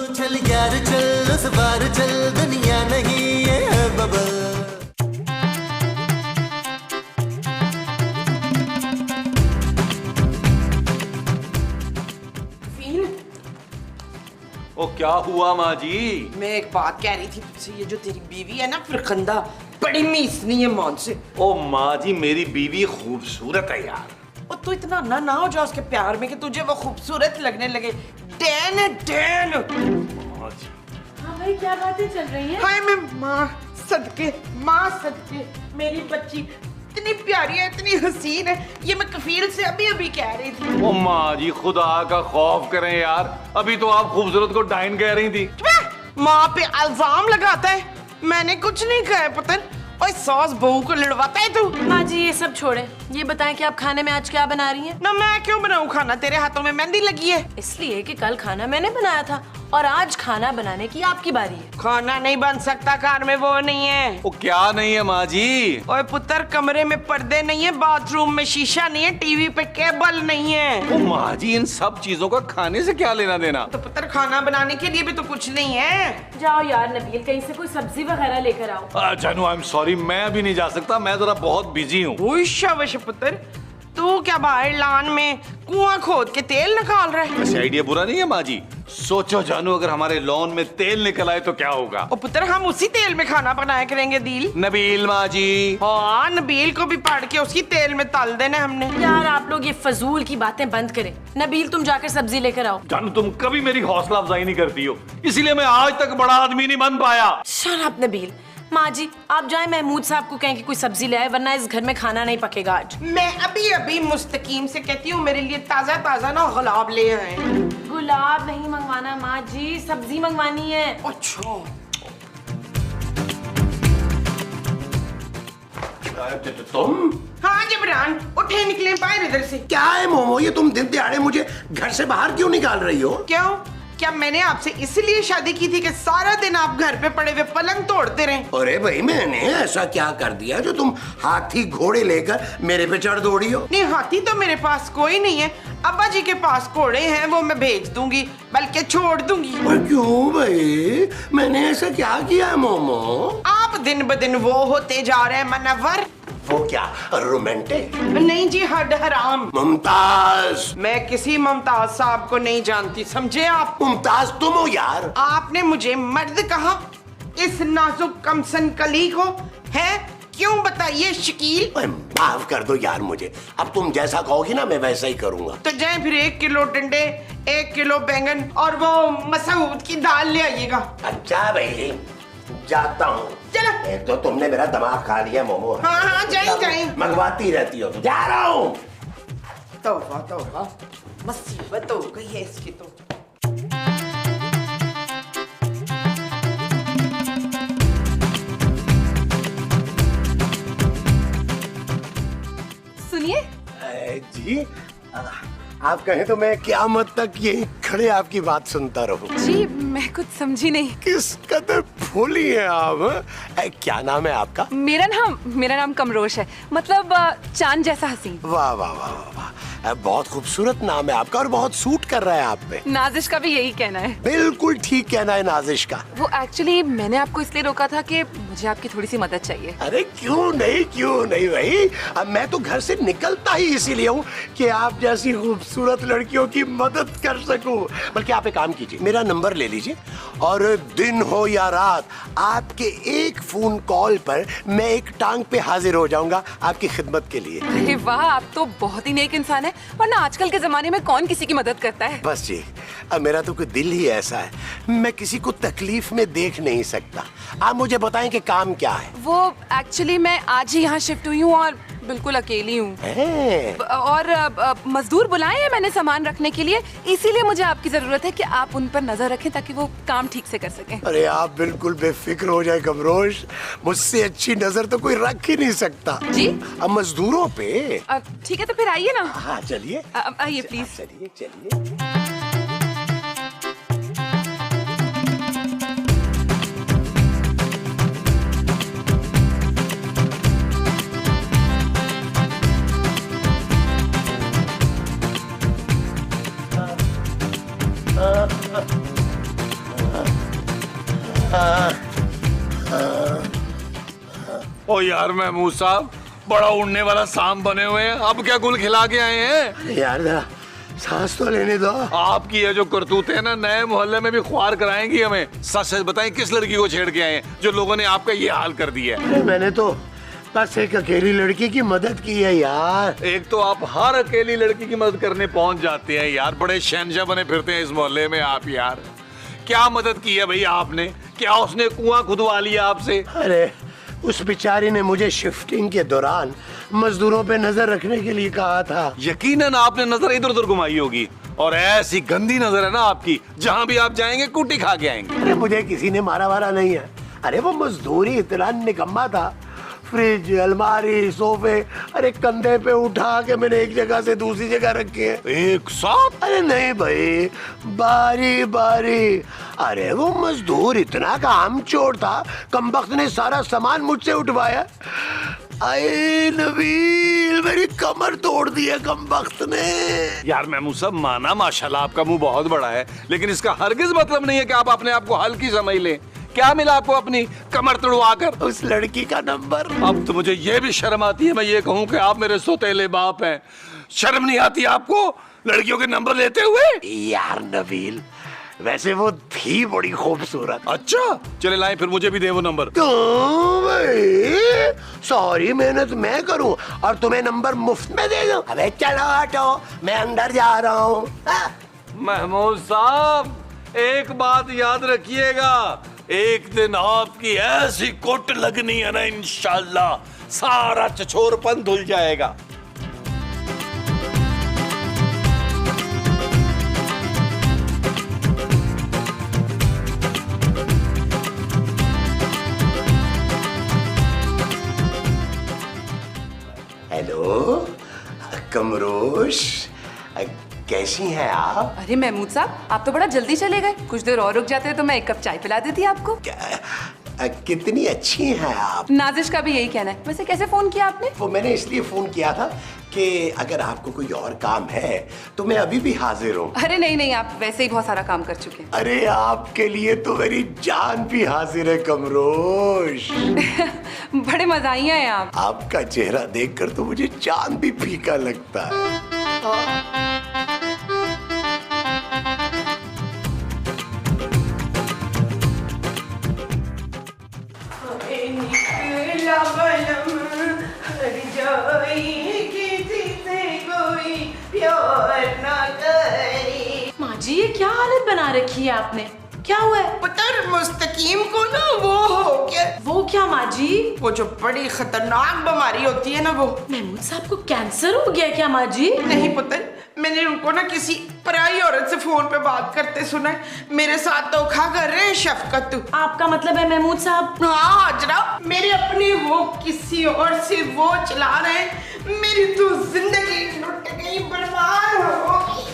चल यार चल उस बार चल दुनिया नहीं ये है बबल। ओ क्या हुआ माँ जी? मैं एक बात कह रही थी तुझसे, ये जो तेरी बीवी है ना फरखंदा, बड़ी मीसनी है मौन से। ओ माँ जी मेरी बीवी खूबसूरत है यार। और तू इतना ना हो जाओ उसके प्यार में कि तुझे वो खूबसूरत लगने लगे। डैन है डैन। माँ जी हाँ भाई क्या बातें चल रही हैं? हाय मैं माँ सदके मेरी बच्ची इतनी प्यारी है, इतनी हसीन है, ये मैं कफील से अभी कह रही थी। ओ माँ जी खुदा का खौफ करें यार, अभी तो आप खूबसूरत को डाइन कह रही थी। माँ पे इल्जाम लगाता है, मैंने कुछ नहीं कहा है पुत्र। और सास बहू को लड़वाता है तू। माँ जी ये सब छोड़े, ये बताएं कि आप खाने में आज क्या बना रही हैं? ना मैं क्यों बनाऊं खाना, तेरे हाथों में मेहंदी लगी है। इसलिए कि कल खाना मैंने बनाया था और आज खाना बनाने की आपकी बारी है। खाना नहीं बन सकता, कार में वो नहीं है। ओ क्या नहीं है माँ जी? ओए पुत्र कमरे में पर्दे नहीं है, बाथरूम में शीशा नहीं है, टीवी पे केबल नहीं है। ओ माँ जी इन सब चीजों का खाने से क्या लेना देना? तो पुत्र खाना बनाने के लिए भी तो कुछ नहीं है। जाओ यार नबील, कहीं से कोई सब्जी वगैरह लेकर आओ। जानू आई एम सॉरी, मैं अभी नहीं जा सकता, मैं जरा बहुत बिजी हूँ। शाबाश पुत्र, तू क्या बाहर लान में कुआं खोद के तेल निकाल रहा है? वैसे आइडिया बुरा नहीं है माँ जी। सोचो जानू अगर हमारे लॉन में तेल निकल आए तो क्या होगा? ओ पुत्र हम उसी तेल में खाना बनाया करेंगे दिल। नबील माँ जी। हाँ नबील को भी पाड़ के उसी तेल में तल देना हमने। यार आप लोग ये फजूल की बातें बंद करें। नबील तुम जाकर सब्जी लेकर आओ। जानू तुम कभी मेरी हौसला अफजाई नहीं करती हो, इसीलिए मैं आज तक बड़ा आदमी नहीं बन पाया। Shut up Nabeel. माँ जी आप जाए महमूद साहब को कहें कि कोई सब्जी ले आए, वरना इस घर में खाना नहीं पकेगा आज। मैं अभी मुस्तकीम से कहती हूँ मेरे लिए ताजा ताजा ना गुलाब ले आए। गुलाब नहीं मंगवाना माँ जी, सब्जी मंगवानी है। अच्छा तुम? हाँ जबरान उठे निकले बाहर इधर से। क्या है मोमो, ये तुम दिन दिहाड़े मुझे घर से बाहर क्यों निकाल रही हो? क्यों, क्या मैंने आपसे इसलिए शादी की थी कि सारा दिन आप घर पे पड़े हुए पलंग तोड़ते रहे? अरे भाई मैंने ऐसा क्या कर दिया जो तुम हाथी घोड़े लेकर मेरे पे चढ़ दौड़ी हो? नहीं हाथी तो मेरे पास कोई नहीं है, अब्बा जी के पास घोड़े हैं, वो मैं भेज दूंगी, बल्कि छोड़ दूंगी। और क्यों भाई, मैंने ऐसा क्या किया मोमो? आप दिन ब दिन वो होते जा रहे हैं मनव्वर। वो क्या रोमांटिक? नहीं जी हड हराम। मुमताज? मैं किसी मुमताज साहब को नहीं जानती, समझे आप? मुमताज तुम हो यार। आपने मुझे मर्द कहा इस नाजुक कमसन कली को, है क्यों बताइए शकील? माफ कर दो यार मुझे, अब तुम जैसा कहोगी ना मैं वैसा ही करूंगा। तो जाए फिर 1 किलो टिंडे, 1 किलो बैंगन और वो मसूद की दाल ले आइएगा। अच्छा भाई जाता हूँ। चलो। एक तो तुमने मेरा दिमाग खा लिया मोमो। हाँ जाए मंगवाती रहती हो, जा रहा हूँ। तौबा मुसीबत हो गई है इसकी तो। सुनिए जी आप कहें तो मैं क़यामत तक यही खड़े आपकी बात सुनता रहूं। जी मैं कुछ समझी नहीं। किस कदर भोली हैं आप। क्या नाम है आपका? मेरा नाम कमरोश है, मतलब चांद जैसा हसीन। वाह वाह वाह वाह, बहुत खूबसूरत नाम है आपका और बहुत सूट कर रहा है आप पे। नाजिश का भी यही कहना है। बिल्कुल ठीक कहना है नाजिश का। वो एक्चुअली मैंने आपको इसलिए रोका था कि मुझे आपकी थोड़ी सी मदद चाहिए। अरे क्यों नहीं भाई, अब मैं तो घर से निकलता ही इसीलिए हूँ कि आप जैसी खूबसूरत लड़कियों की मदद कर सकूं। बल्कि आप एक काम कीजिए, मेरा नंबर ले लीजिए और दिन हो या रात आपके एक फोन कॉल पर मैं एक टांग पे हाजिर हो जाऊंगा आपकी खिदमत के लिए। अरे वाह, आप तो बहुत ही नेक इंसान है, वरना आजकल के जमाने में कौन किसी की मदद करता है। बस जी, अब मेरा तो कोई दिल ही ऐसा है, मैं किसी को तकलीफ में देख नहीं सकता। आप मुझे बताएं कि काम क्या है। वो एक्चुअली मैं आज ही यहाँ शिफ्ट हुई हूँ और बिल्कुल अकेली हूँ और मजदूर बुलाए हैं मैंने सामान रखने के लिए, इसीलिए मुझे आपकी जरूरत है कि आप उन पर नजर रखें ताकि वो काम ठीक से कर सकें। अरे आप बिल्कुल बेफिक्र हो जाए कमरोश, मुझसे अच्छी नजर तो कोई रख ही नहीं सकता जी। अब मजदूरों पे। ठीक है तो फिर आइए ना। हाँ चलिए आइए प्लीज। चलिए। ओ यार महमूद साहब, बड़ा उड़ने वाला सांप बने हुए हैं, अब क्या गुल खिला के आए हैं? यार जरा सांस तो लेने दो। आपकी ये जो करतूतें हैं ना, नए मोहल्ले में भी ख्वार कराएंगी हमें। सच सच बताएं, किस लड़की को छेड़ के आए हैं जो लोगों ने आपका ये हाल कर दिया है? अरे मैंने तो बस एक अकेली लड़की की मदद की है यार। एक तो आप हर अकेली लड़की की मदद करने पहुंच जाते हैं यार, बड़े शहंशाह बने फिरते हैं इस मोहल्ले में आप यार। क्या मदद की है भैया आपने? क्या उसने कुआं खुदवा लिया आपसे? अरे उस बेचारी ने मुझे शिफ्टिंग के दौरान मजदूरों पे नजर रखने के लिए कहा था। यकीनन आपने नजर इधर उधर घुमाई होगी, और ऐसी गंदी नजर है ना आपकी, जहां भी आप जाएंगे कुटी खा के आएंगे। अरे मुझे किसी ने मारा वारा नहीं है। अरे वो मजदूरी इतना निकम्मा था, फ्रिज, अलमारी, सोफे, अरे कंधे पे उठा के मैंने एक जगह से दूसरी जगह रखे हैं। एक साथ? अरे नहीं भाई, बारी बारी। अरे वो मजदूर इतना काम चोर था, कमबख्त ने सारा सामान मुझसे उठवाया। अरे नबील, मेरी कमर तोड़ दी है कमबख्त ने। यार महमूद साहब, माना माशाल्लाह आपका मुंह बहुत बड़ा है, लेकिन इसका हरगिज मतलब नहीं है कि आप अपने आप को हल्की समझ लें। क्या मिला आपको अपनी कमर तोड़वा कर? उस लड़की का नंबर। अब तो मुझे ये भी शर्म आती है मैं ये कहूँ कि आप मेरे सौतेले बाप हैं। शर्म नहीं आती आपको लड़कियों के नंबर लेते हुए? यार नबील, वैसे वो थी बड़ी खूबसूरत। अच्छा चले लाए, फिर मुझे भी दे वो नंबर। क्यों भाई, सारी मेहनत मैं करूं और तुम्हें नंबर मुफ्त में दे दूं? अबे चलो हटो, मैं अंदर जा रहा हूँ। महमूद साहब, एक बात याद रखिएगा, एक दिन आपकी ऐसी कुट लगनी है ना, इंशाल्लाह सारा चछोरपन धुल जाएगा। हेलो कमरोश, कैसी हैं आप? अरे महमूद साहब, आप तो बड़ा जल्दी चले गए। कुछ देर और रुक जाते तो मैं एक कप चाय पिला देती आपको। कितनी अच्छी हैं आप। नाजिश का भी यही कहना है। वैसे कैसे फोन किया आपने? वो मैंने इसलिए फोन किया था कि अगर आपको कोई और काम है तो मैं अभी भी हाजिर हूँ। अरे नहीं नहीं, आप वैसे ही बहुत सारा काम कर चुके हैं। अरे आपके लिए तो मेरी जान भी हाजिर है कमरोश। बड़े मज़ाहिया हैं आप। आपका चेहरा देखकर तो मुझे चांद भी फीका लगता है। माँ जी, ये क्या हालत बना रखी है आपने? क्या हुआ है? पुत्र मुस्तकीम को ना वो हो गया। वो क्या माँ जी? वो जो बड़ी खतरनाक बीमारी होती है ना, वो। महमूद साहब को कैंसर हो गया क्या माँ जी? नहीं पुत्र, मैंने उनको ना किसी पराई औरत से फोन पे बात करते सुना है। मेरे साथ धोखा कर रहे हैं शफकत। आपका मतलब है महमूद साहब? हाँ हाजरा, मेरे अपने वो किसी और से वो चला रहे हैं। मेरी तो जिंदगी लुट गई, बर्बाद हो गई।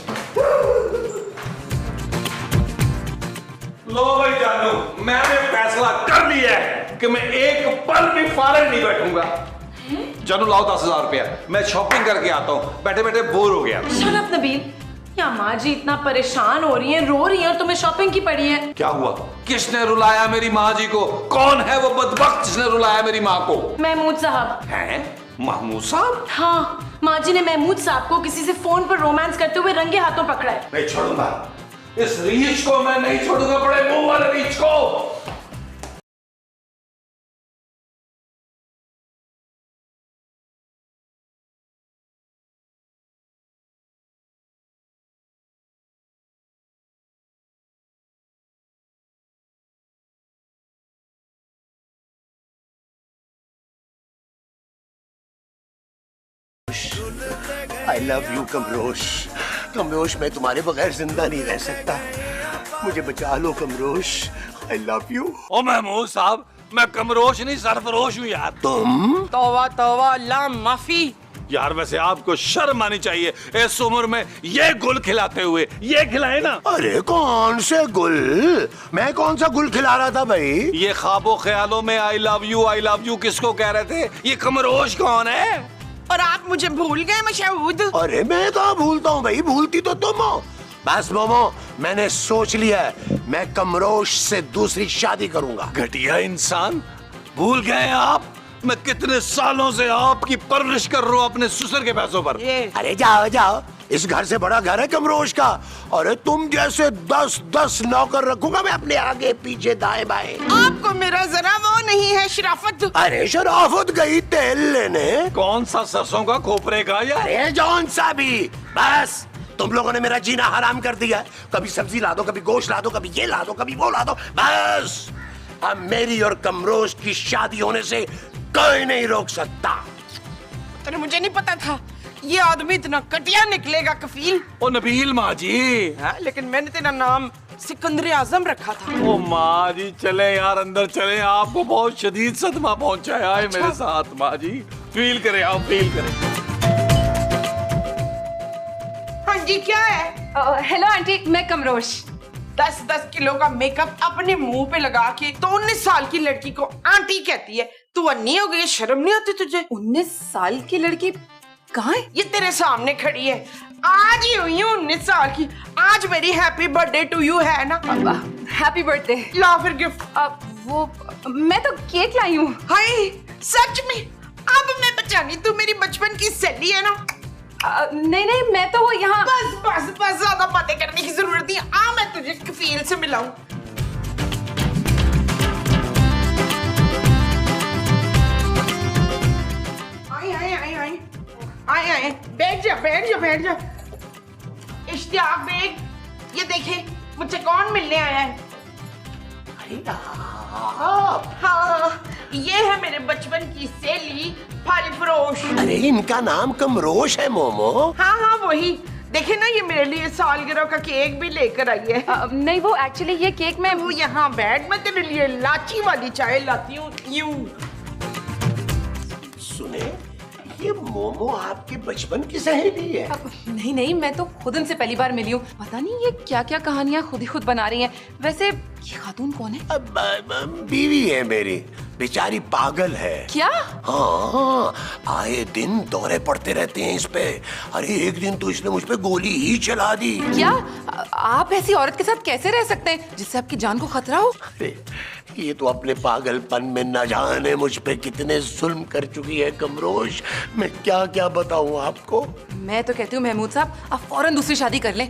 लो भाई जानू, मैंने फैसला कर लिया है कि मैं एक पल भी फारग नहीं बैठूंगा। जानू लाओ 10,000 रुपया, मैं शॉपिंग करके आता हूँ, बैठे बैठे बोर हो गया। शट अप नबील, या माँ जी इतना परेशान हो रही हैं, रो रही हैं और तुम्हें शॉपिंग की पड़ी है। क्या हुआ? किसने रुलाया मेरी माँ जी को? कौन है वो बदबख्त जिसने रुलाया मेरी माँ को? महमूद साहब। हैं? महमूद साहब? हाँ, माँ जी ने महमूद साहब को किसी से फोन पर रोमांस करते हुए रंगे हाथों पकड़ा है। नहीं छोड़ूंगा इस रीछ को, मैं नहीं छोड़ूंगा, बड़े मुंह वाले रीछ को। I love you कमरोश। कमरोश, मैं तुम्हारे बगैर जिंदा नहीं रह सकता, मुझे बचा लो कमरोश। I love you। ओ महमूद साहब, मैं कमरोश नहीं सरफरोश हूँ यार। तुम? तौबा तौबा, अल्लाह माफी। यार वैसे आपको शर्म आनी चाहिए, इस उम्र में ये गुल खिलाते हुए। ये खिलाए ना। अरे कौन से गुल? मैं कौन सा गुल खिला रहा था भाई? ये ख्वाबों ख्यालों में आई लव यू किसको कह रहे थे? ये कमरोश कौन है? और आप मुझे भूल गए मशहूद? अरे मैं कहाँ भूलता हूँ भाई, भूलती तो तुम हो। बस मोमो, मैंने सोच लिया है, मैं कमरोश से दूसरी शादी करूंगा। घटिया इंसान, भूल गए आप मैं कितने सालों से आपकी परवरिश कर रहा हूं अपने ससुर के पैसों पर। अरे जाओ जाओ, इस घर से बड़ा घर है कमरोश का। अरे तुम जैसे 10 नौकर रखूंगा मैं अपने आगे पीछे दाएं बाएं। आपको मेरा जरा वो नहीं है शराफत। अरे शराफत गई तेल लेने। कौन सा सरसों का खोपरे का या? अरे जौन सा भी, बस तुम लोगों ने मेरा जीना हराम कर दिया है। कभी सब्जी ला दो, कभी गोश्त ला दो, कभी ये ला दो, कभी वो ला दो। बस अब मेरी और कमरोश की शादी होने से कोई नहीं रोक सकता। तेरे मुझे नहीं पता था ये आदमी इतना घटिया निकलेगा कफील। ओ नबील माँ जी। हाँ, लेकिन मैंने तेरा नाम सिकंदर आजम रखा था। ओ माँ जी चले यार, अंदर चले, आपको बहुत शदीद सदमा पहुंचाया है मेरे साथ। माँ जी फील करें, आप फील करें। हाँ जी क्या है? हेलो आंटी, मैं कमरोश। 10 किलो का मेकअप अपने मुंह पे लगा के तो 19 साल की लड़की को आंटी कहती है। तू अन्नी हो गई, शर्म नहीं आती तुझे? 19 साल की लड़की कहाँ है? ये तेरे सामने खड़ी है, आज ही हुई हूँ 19 साल की। आज मेरी हैप्पी बर्थडे टू यू है ना? Happy birthday. ला फिर गिफ्ट। वो मैं तो केक लाई हूँ। हाय सच में? अब मैं बचानी, तू मेरी बचपन की सहेली है ना? नहीं नहीं, मैं तो वो यहाँ। बस बस बस, ज्यादा बातें करने की जरूरत नहीं। आ मैं तुझे कफील से मिलाऊं। आए बैठ जा बैठ जा बैठ जा। इश्तियाक बेग, ये देखे मुझसे कौन मिलने आया है? हाँ, ये है मेरे बचपन की सहेली फल फरोश। अरे इनका नाम कमरोश है मोमो। हाँ हाँ वही। देखे ना, ये मेरे लिए सालगिरह का केक भी लेकर आई है। नहीं वो एक्चुअली ये केक मैं वो यहाँ बैठ, मैं तेरे लिए लाची वाली चाय लाती हूँ। यूं सुने, ये मोमो आपके बचपन की सहेली है? नहीं नहीं, मैं तो खुद इनसे पहली बार मिली हूँ। पता नहीं ये क्या क्या कहानियाँ खुद ही खुद बना रही हैं। वैसे ये खातून कौन है? बीवी है मेरी, बेचारी पागल है। क्या? हाँ, आए दिन दौरे पड़ते रहते हैं इस पे। अरे एक दिन तो इसने मुझ पे गोली ही चला दी। क्या आप ऐसी औरत के साथ कैसे रह सकते हैं जिससे आपकी जान को खतरा हो? अरे ये तो अपने पागलपन में न जाने मुझ पे कितने जुल्म कर चुकी है कमरोश। मैं क्या क्या बताऊं आपको। मैं तो कहती हूँ महमूद साहब, आप फौरन दूसरी शादी कर लें।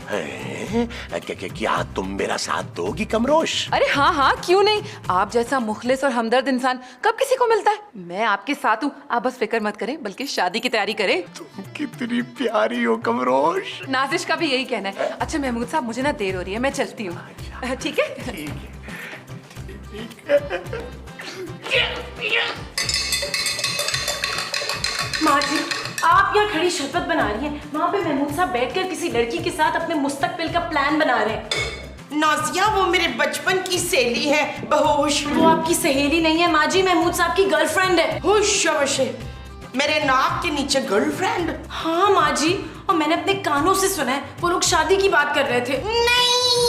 क्या तुम मेरा साथ दोगी कमरोश? अरे हाँ हाँ, क्यों नहीं। आप जैसा मुखलिस और हमदर्द इंसान कब किसी को मिलता है। मैं आपके साथ हूँ, आप बस फिक्र मत करें, बल्कि शादी की तैयारी करें। तुम कितनी प्यारी हो कमरोश। नाजिश का भी यही कहना है। अच्छा महमूद साहब, मुझे ना देर हो रही है, मैं चलती हूँ। ठीक है? माँ जी, आप यहाँ खड़ी शरबत बना रही हैं, वहाँ पे महमूद साहब बैठकर किसी लड़की के साथ अपने मुस्तकबिल का प्लान बना रहे हैं। नाजिया वो मेरे बचपन की सहेली है बहोश। वो आपकी सहेली नहीं है माँ जी, महमूद साहब की गर्लफ्रेंड है। होश मेरे नाक के नीचे गर्लफ्रेंड? हाँ माँ जी, और मैंने अपने कानों से सुना है वो लोग शादी की बात कर रहे थे। नहीं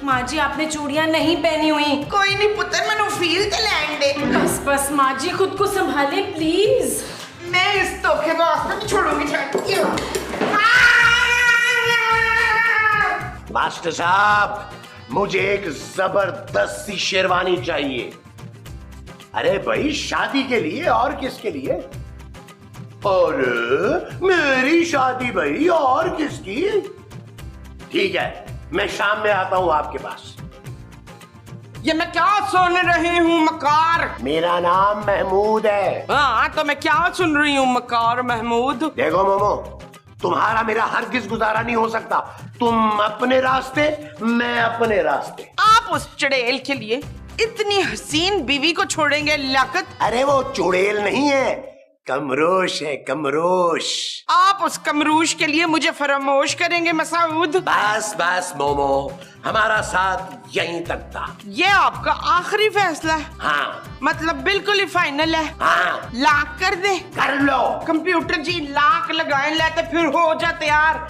माँ जी आपने चूड़ियाँ नहीं पहनी हुई। कोई नहीं पुत्र, मैंने फील तो लैंड दे। बस बस माँ जी, खुद को संभाले प्लीज। मैं इस धोखेबाज को नहीं छोड़ूंगी। मास्टर साहब, मुझे एक जबरदस्त सी शेरवानी चाहिए। अरे भाई शादी के लिए, और किसके लिए? और मेरी शादी भाई, और किसकी? ठीक है, मैं शाम में आता हूं आपके पास। ये मैं क्या सुन रही हूँ मकार? मेरा नाम महमूद है। हाँ तो मैं क्या सुन रही हूँ मकार महमूद? देखो मोमो, तुम्हारा मेरा हरगिज गुजारा नहीं हो सकता। तुम अपने रास्ते, मैं अपने रास्ते। आप उस चुड़ैल के लिए इतनी हसीन बीवी को छोड़ेंगे लियाकत? अरे वो चुड़ैल नहीं है, कमरोश है, कमरोश। आप उस कमरूश के लिए मुझे फरामोश करेंगे मसूद? बस बस मोमो, हमारा साथ यहीं तक था। ये आपका आखिरी फैसला है? हाँ। मतलब बिल्कुल ही फाइनल है? हाँ। लाख कर दे? कर लो। कंप्यूटर जी लाख लगाए लेते फिर हो जा तैयार।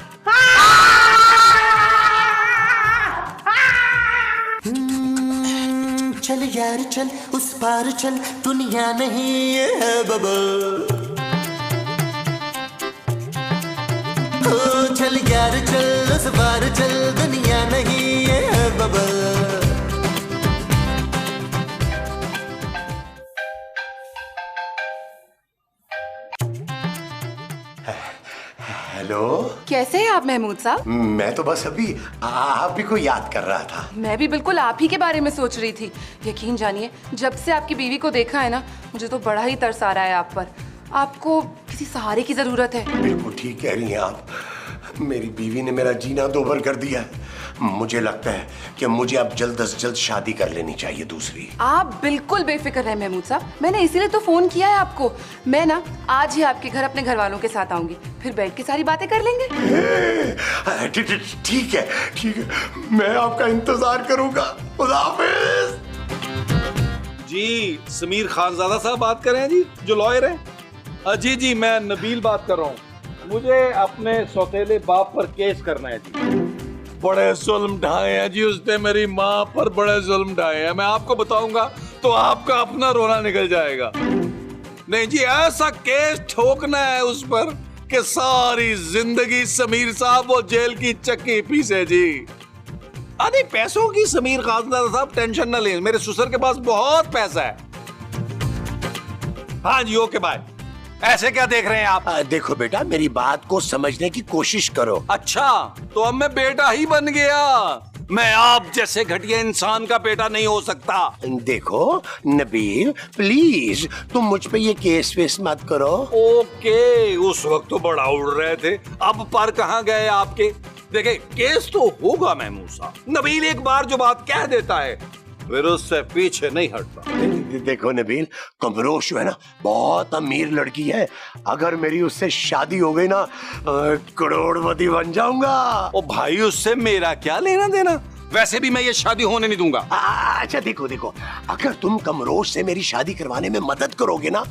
चल यार चल, उस पार चल, दुनिया नहीं है बबल। उस बार चल दुनिया नहीं ये है बबल। हेलो, कैसे हैं आप महमूद साहब? मैं तो बस अभी आप ही को याद कर रहा था। मैं भी बिल्कुल आप ही के बारे में सोच रही थी। यकीन जानिए, जब से आपकी बीवी को देखा है ना, मुझे तो बड़ा ही तरस आ रहा है आप पर। आपको किसी सहारे की जरूरत है। बिल्कुल ठीक कह रही हैं आप। मेरी बीवी ने मेरा जीना दोभर कर दिया है। मुझे लगता है कि मुझे अब जल्द से जल्द शादी कर लेनी चाहिए दूसरी। आप बिल्कुल बेफिक्र हैं महमूद साहब, मैंने इसीलिए तो फोन किया है आपको। मैं ना आज ही आपके घर अपने घर वालों के साथ आऊंगी, फिर बैठ के सारी बातें कर लेंगे। ठीक है, ठीक है, मैं आपका इंतजार करूंगा। खुदा हाफिज। जी समीर खानजादा साहब बात कर रहे हैं जी, जो लॉयर हैं? जी मैं नबील बात कर रहा हूँ। मुझे अपने सौतेले बाप पर केस करना है जी। बड़े जुल्म ढाए हैं जी उसने मेरी माँ पर, बड़े जुल्म ढाए हैं। मैं आपको बताऊंगा तो आपका अपना रोना निकल जाएगा। नहीं जी, ऐसा केस ठोकना है उस पर कि सारी जिंदगी समीर साहब वो जेल की चक्की पीसे जी। अरे पैसों की समीर खानदार साहब टेंशन ना लें, मेरे ससुर के पास बहुत पैसा है। हाँ जी ओके बाय। ऐसे क्या देख रहे हैं आप? देखो बेटा, मेरी बात को समझने की कोशिश करो। अच्छा, तो अब मैं बेटा ही बन गया। मैं आप जैसे घटिया इंसान का बेटा नहीं हो सकता। देखो नबील, प्लीज तुम मुझ पे ये केस वेस मत करो। ओके, उस वक्त तो बड़ा उड़ रहे थे, अब पर कहाँ गए आपके? देखे, केस तो होगा महमूद साहब। नबील एक बार जो बात कह देता है फिर उससे पीछे नहीं हटता। देखो नबील, कमरोश जो है ना, बहुत अमीर लड़की है। अगर मेरी उससे शादी हो गई ना, करोड़पति बन जाऊंगा। ओ भाई, उससे मेरा क्या लेना देना? वैसे भी मैं ये शादी होने नहीं दूंगा। अच्छा देखो, अगर तुम कमरोश से मेरी शादी करवाने में मदद करोगे ना,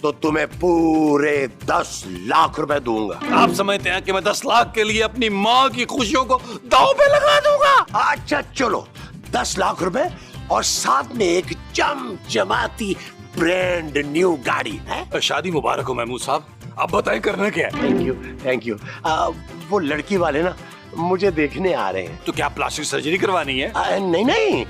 तो तुम्हें पूरे 10 लाख रुपए दूंगा। आप समझते हैं कि मैं 10 लाख के लिए अपनी माँ की खुशियों को दांव पे लगा दूंगा? अच्छा चलो, 10 लाख रुपए और साथ में एक चमचमाती ब्रांड न्यू गाड़ी है। शादी मुबारक हो महमूद साहब। अब बताएं करना क्या है? Thank you. वो लड़की वाले ना मुझे देखने आ रहे हैं। तो क्या प्लास्टिक सर्जरी करवानी है? नहीं,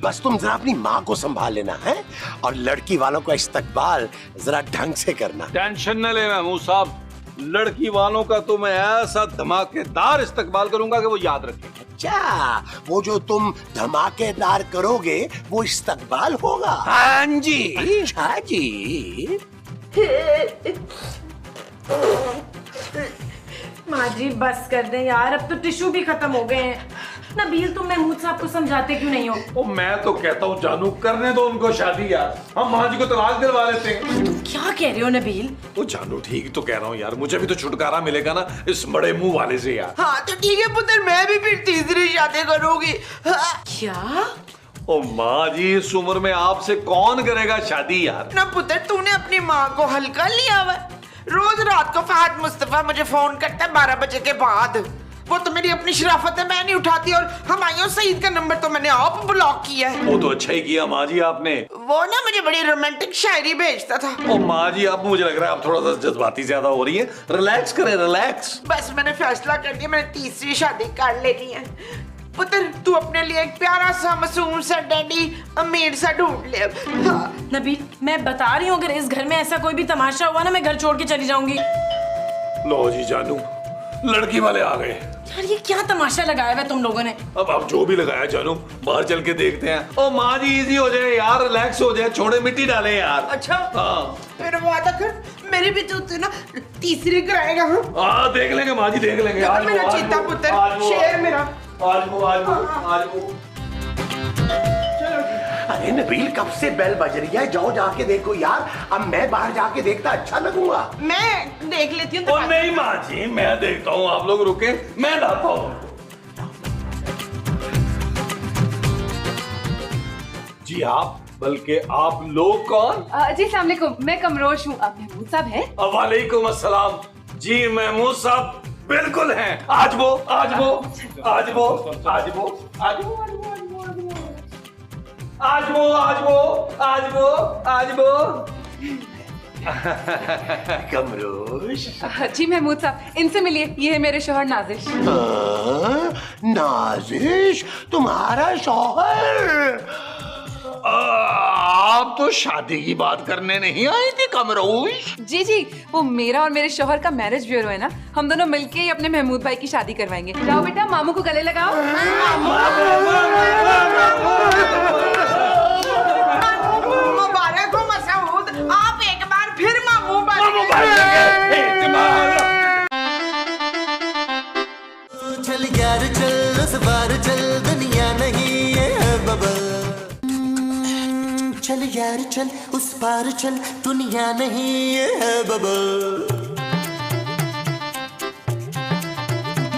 बस तुम जरा अपनी माँ को संभाल लेना है, और लड़की वालों का इस्तकबाल जरा ढंग से करना। टेंशन न ले महमूद साहब, लड़की वालों का तो मैं ऐसा धमाकेदार इस्तकबाल करूंगा कि वो याद रखें। अच्छा, वो जो तुम धमाकेदार करोगे वो इस्तकबाल होगा? हाँ जी। अच्छा जी। माँ जी बस कर दें यार, अब तो टिश्यू भी खत्म हो गए हैं। नबील, तुम महमूद साहब को समझाते क्यों नहीं हो? ओ मैं तो कहता हूँ जानू, करने दो उनको शादी यार, हम माँ जी को तलाक दिलवा लेते हैं। तुम क्या कह रहे हो नबील? ओ जानू ठीक तो कह रहा हूँ यार, मुझे भी तो छुटकारा मिलेगा ना इस बड़े मुंह वाले से यार। हाँ तो ठीक है पुत्र, मैं भी फिर तीसरी शादी करूंगी। हाँ। क्या? ओ माँ जी, इस उम्र में आपसे कौन करेगा शादी यार? ना पुत्र, तूने अपनी माँ को हल्का लिया हुआ। रोज रात को फहद मुस्तफा मुझे फोन करता है 12 बजे के बाद। वो तो मेरी अपनी शराफत है, मैं नहीं उठाती। और हुमायूं सईद का नंबर तो मैंने आप ब्लॉक किया है। वो तो अच्छा ही किया माँ जी आपने। वो ना मुझे बड़ी रोमांटिक शायरी भेजता था। ओ माँ जी, अब मुझे लग रहा है आप थोड़ा सा जज्बाती ज्यादा हो रही है। रिलैक्स करें, रिलैक्स। बस मैंने फैसला कर दिया, मैंने तीसरी शादी कर लेनी है। पुत्र, तू अपने लिए एक प्यारा सा मासूम सा डैडी अमीर सा ढूंढ ले। हाँ। नबील, मैं बता रही हूँ, अगर इस घर में ऐसा कोई भी तमाशा हुआ ना, मैं घर छोड़ के चली जाऊंगी। लो जी जानू, लड़की वाले आ गए। यार ये क्या तमाशा लगाया हुआ तुम लोगों ने? अब जो भी लगाया जानू, बाहर चल के देखते हैं। ओ माँ जी, इजी हो जाए यार, रिलैक्स हो जाए, छोड़े मिट्टी डाले यार। अच्छा हाँ, फिर वादा कर, मेरी भी तो ना तीसरी कराएगा। हाँ देख लेंगे माँ जी, देख लेंगे। आज मेरा चीता पुत्र, शेर मेरा। आज वो अरे नबील, कब से बेल बज रही है? जाओ जाके देखो यार। अब मैं बाहर जाके देखता अच्छा लगूंगा। मैं देख लेती हूँ। ओ नहीं माँ जी, मैं देखता हूँ, आप लोग रुके, मैं लाता हूँ। जी आप, बल्कि आप लोग कौन? जी अस्सलाम वालेकुम, मैं कमरोश हूँ। आप महमूद साहब हैं? वालेकुम अस्सलाम। जी महमूद साहब बिल्कुल हैं। आज वो कमरोश। जी महमूद साहब, इनसे मिलिए, ये है मेरे शौहर नाजिश। नाजिश तुम्हारा शौहर? आप तो शादी की बात करने नहीं आई थी कमरोश? जी जी, वो मेरा और मेरे शौहर का मैरिज ब्यूरो है ना, हम दोनों मिलके ही अपने महमूद भाई की शादी करवाएंगे। जाओ बेटा, मामू को गले लगाओ। मुबारक हो मसूद, आप एक बार फिर मामू बन चल यार चल उस बार चल दुनिया नहीं है बबल। चल यार चल उस पार चल दुनिया नहीं है बबल।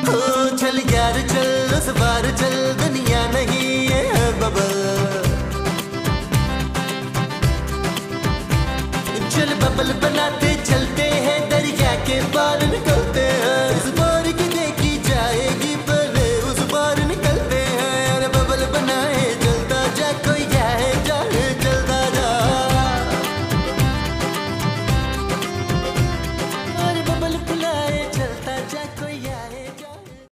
ओ चल यार चल उस पार चल दुनिया नहीं है बबल। चल बबल बनाते चलते हैं दरिया के पार निकल।